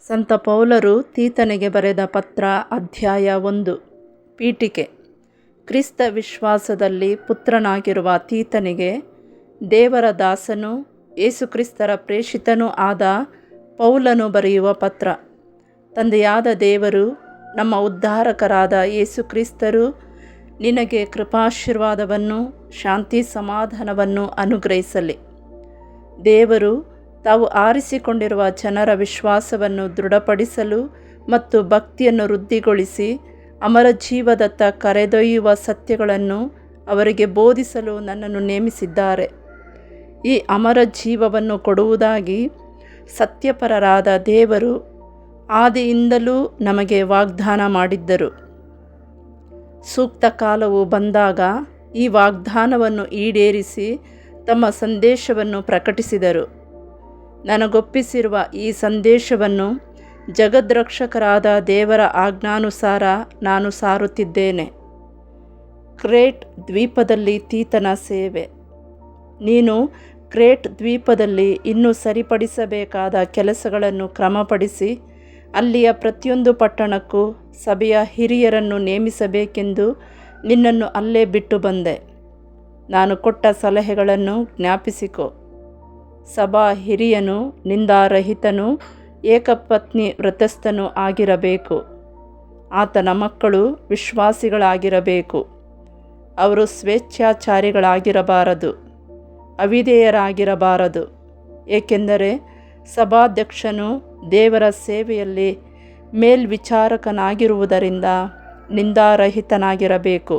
ಸಂತ ಪೌಲರು ತೀತನಿಗೆ ಬರೆದ ಪತ್ರ ಅಧ್ಯಾಯ 1. ಪೀಠಿಕೆ. ಕ್ರಿಸ್ತ ವಿಶ್ವಾಸದಲ್ಲಿ ಪುತ್ರನಾಗಿರುವ ತೀತನಿಗೆ, ದೇವರ ದಾಸನೂ ಯೇಸುಕ್ರಿಸ್ತರ ಪ್ರೇಷಿತನೂ ಆದ ಪೌಲನು ಬರೆಯುವ ಪತ್ರ. ತಂದೆಯಾದ ದೇವರು, ನಮ್ಮ ಉದ್ಧಾರಕರಾದ ಯೇಸುಕ್ರಿಸ್ತರು ನಿನಗೆ ಕೃಪಾಶೀರ್ವಾದವನ್ನು, ಶಾಂತಿ ಸಮಾಧಾನವನ್ನು ಅನುಗ್ರಹಿಸಲಿ. ದೇವರು ತಾವು ಆರಿಸಿಕೊಂಡಿರುವ ಜನರ ವಿಶ್ವಾಸವನ್ನು ದೃಢಪಡಿಸಲು ಮತ್ತು ಭಕ್ತಿಯನ್ನು ವೃದ್ಧಿಗೊಳಿಸಿ ಅಮರ ಜೀವದತ್ತ ಕರೆದೊಯ್ಯುವ ಸತ್ಯಗಳನ್ನು ಅವರಿಗೆ ಬೋಧಿಸಲು ನನ್ನನ್ನು ನೇಮಿಸಿದ್ದಾರೆ. ಈ ಅಮರ ಜೀವವನ್ನು ಕೊಡುವುದಾಗಿ ಸತ್ಯಪರರಾದ ದೇವರು ಆದಿಯಿಂದಲೂ ನಮಗೆ ವಾಗ್ದಾನ ಮಾಡಿದ್ದರು. ಸೂಕ್ತ ಕಾಲವು ಬಂದಾಗ ಈ ವಾಗ್ದಾನವನ್ನು ಈಡೇರಿಸಿ ತಮ್ಮ ಸಂದೇಶವನ್ನು ಪ್ರಕಟಿಸಿದರು. ನನಗೊಪ್ಪಿಸಿರುವ ಈ ಸಂದೇಶವನ್ನು ಜಗದ್ರಕ್ಷಕರಾದ ದೇವರ ಆಜ್ಞಾನುಸಾರ ನಾನು ಸಾರುತ್ತಿದ್ದೇನೆ. ಕ್ರೇಟ್ ದ್ವೀಪದಲ್ಲಿ ತೀತನ ಸೇವೆ. ನೀನು ಕ್ರೇಟ್ ದ್ವೀಪದಲ್ಲಿ ಇನ್ನೂ ಸರಿಪಡಿಸಬೇಕಾದ ಕೆಲಸಗಳನ್ನು ಕ್ರಮಪಡಿಸಿ ಅಲ್ಲಿಯ ಪ್ರತಿಯೊಂದು ಪಟ್ಟಣಕ್ಕೂ ಸಭೆಯ ಹಿರಿಯರನ್ನು ನೇಮಿಸಬೇಕೆಂದು ನಿನ್ನನ್ನು ಅಲ್ಲೇ ಬಿಟ್ಟು ಬಂದೆ. ನಾನು ಕೊಟ್ಟ ಸಲಹೆಗಳನ್ನು ಜ್ಞಾಪಿಸಿಕೊ. ಸಭಾ ಹಿರಿಯನು ನಿಂದಾರಹಿತನೂ ಏಕಪತ್ನಿ ವ್ರತಸ್ಥನೂ ಆಗಿರಬೇಕು. ಆತನ ಮಕ್ಕಳು ವಿಶ್ವಾಸಿಗಳಾಗಿರಬೇಕು. ಅವರು ಸ್ವೇಚ್ಛಾಚಾರಿಗಳಾಗಿರಬಾರದು, ಅವಿಧೇಯರಾಗಿರಬಾರದು. ಏಕೆಂದರೆ ಸಭಾಧ್ಯಕ್ಷನು ದೇವರ ಸೇವೆಯಲ್ಲಿ ಮೇಲ್ವಿಚಾರಕನಾಗಿರುವುದರಿಂದ ನಿಂದಾರಹಿತನಾಗಿರಬೇಕು.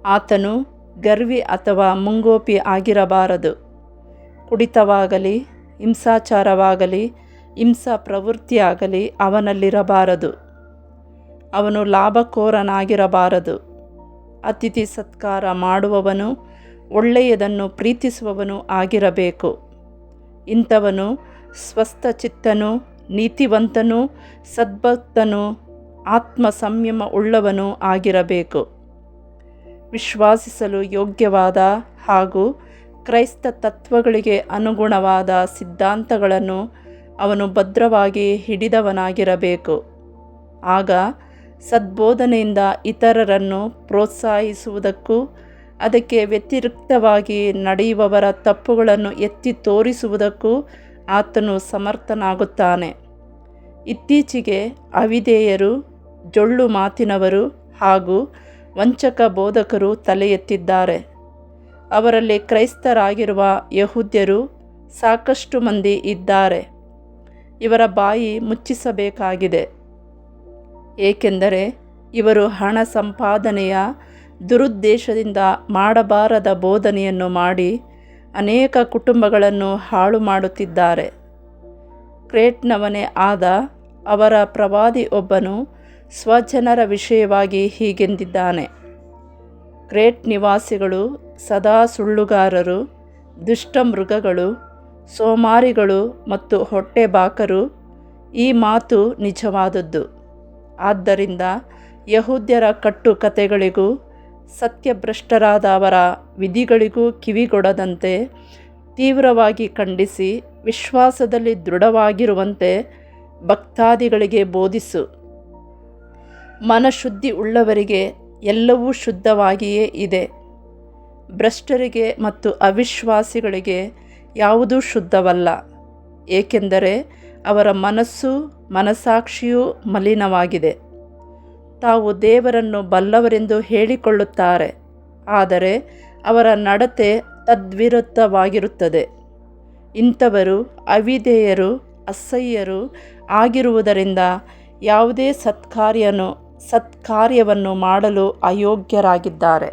ಆತನು ಗರ್ವಿ ಅಥವಾ ಮುಂಗೋಪಿ ಆಗಿರಬಾರದು. ಕುಡಿತವಾಗಲಿ, ಹಿಂಸಾಚಾರವಾಗಲಿ, ಹಿಂಸಾ ಪ್ರವೃತ್ತಿಯಾಗಲಿ ಅವನಲ್ಲಿರಬಾರದು. ಅವನು ಲಾಭಕೋರನಾಗಿರಬಾರದು. ಅತಿಥಿ ಸತ್ಕಾರ ಮಾಡುವವನು, ಒಳ್ಳೆಯದನ್ನು ಪ್ರೀತಿಸುವವನು ಆಗಿರಬೇಕು. ಇಂಥವನು ಸ್ವಸ್ಥಚಿತ್ತನೂ ನೀತಿವಂತನೂ ಸದ್ಭಕ್ತನೂ ಆತ್ಮ ಸಂಯಮ ಉಳ್ಳವನೂ ಆಗಿರಬೇಕು. ವಿಶ್ವಾಸಿಸಲು ಯೋಗ್ಯವಾದ ಹಾಗೂ ಕ್ರೈಸ್ತ ತತ್ವಗಳಿಗೆ ಅನುಗುಣವಾದ ಸಿದ್ಧಾಂತಗಳನ್ನು ಅವನು ಭದ್ರವಾಗಿ ಹಿಡಿದವನಾಗಿರಬೇಕು. ಆಗ ಸದ್ಬೋಧನೆಯಿಂದ ಇತರರನ್ನು ಪ್ರೋತ್ಸಾಹಿಸುವುದಕ್ಕೂ ಅದಕ್ಕೆ ವ್ಯತಿರಿಕ್ತವಾಗಿ ನಡೆಯುವವರ ತಪ್ಪುಗಳನ್ನು ಎತ್ತಿ ತೋರಿಸುವುದಕ್ಕೂ ಆತನು ಸಮರ್ಥನಾಗುತ್ತಾನೆ. ಇತ್ತೀಚೆಗೆ ಅವಿಧೇಯರು, ಜೊಳ್ಳು ಮಾತಿನವರು ಹಾಗೂ ವಂಚಕ ಬೋಧಕರು ತಲೆ ಎತ್ತಿದ್ದಾರೆ. ಅವರಲ್ಲಿ ಕ್ರೈಸ್ತರಾಗಿರುವ ಯಹೂದ್ಯರು ಸಾಕಷ್ಟು ಮಂದಿ ಇದ್ದಾರೆ. ಇವರ ಬಾಯಿ ಮುಚ್ಚಿಸಬೇಕಾಗಿದೆ. ಏಕೆಂದರೆ ಇವರು ಹಣ ಸಂಪಾದನೆಯ ದುರುದ್ದೇಶದಿಂದ ಮಾಡಬಾರದ ಬೋಧನೆಯನ್ನು ಮಾಡಿ ಅನೇಕ ಕುಟುಂಬಗಳನ್ನು ಹಾಳು ಮಾಡುತ್ತಿದ್ದಾರೆ. ಕ್ರೇಟ್ನವನೇ ಆದ ಅವರ ಪ್ರವಾದಿ ಒಬ್ಬನು ಸ್ವಜನರ ವಿಷಯವಾಗಿ ಹೀಗೆಂದಿದ್ದಾನೆ: ಕ್ರೇಟ್ ನಿವಾಸಿಗಳು ಸದಾ ಸುಳ್ಳುಗಾರರು, ದುಷ್ಟ ಮೃಗಗಳು, ಸೋಮಾರಿಗಳು ಮತ್ತು ಹೊಟ್ಟೆಬಾಕರು. ಈ ಮಾತು ನಿಜವಾದದ್ದು. ಆದ್ದರಿಂದ ಯಹೂದ್ಯರ ಕಟ್ಟುಕತೆಗಳಿಗೂ ಸತ್ಯಭ್ರಷ್ಟರಾದ ಅವರ ವಿಧಿಗಳಿಗೂ ಕಿವಿಗೊಡದಂತೆ ತೀವ್ರವಾಗಿ ಖಂಡಿಸಿ ವಿಶ್ವಾಸದಲ್ಲಿ ದೃಢವಾಗಿರುವಂತೆ ಭಕ್ತಾದಿಗಳಿಗೆ ಬೋಧಿಸು. ಮನಶುದ್ಧಿ ಉಳ್ಳವರಿಗೆ ಎಲ್ಲವೂ ಶುದ್ಧವಾಗಿಯೇ ಇದೆ. ಭ್ರಷ್ಟರಿಗೆ ಮತ್ತು ಅವಿಶ್ವಾಸಿಗಳಿಗೆ ಯಾವುದೂ ಶುದ್ಧವಲ್ಲ. ಏಕೆಂದರೆ ಅವರ ಮನಸ್ಸು ಮನಸಾಕ್ಷಿಯೂ ಮಲಿನವಾಗಿದೆ. ತಾವು ದೇವರನ್ನು ಬಲ್ಲವರೆಂದು ಹೇಳಿಕೊಳ್ಳುತ್ತಾರೆ, ಆದರೆ ಅವರ ನಡತೆ ತದ್ವಿರುದ್ಧವಾಗಿರುತ್ತದೆ. ಇಂಥವರು ಅವಿಧೇಯರು, ಅಸಹ್ಯರು ಆಗಿರುವುದರಿಂದ ಯಾವುದೇ ಸತ್ಕಾರ್ಯವನ್ನು ಮಾಡಲು ಅಯೋಗ್ಯರಾಗಿದ್ದಾರೆ.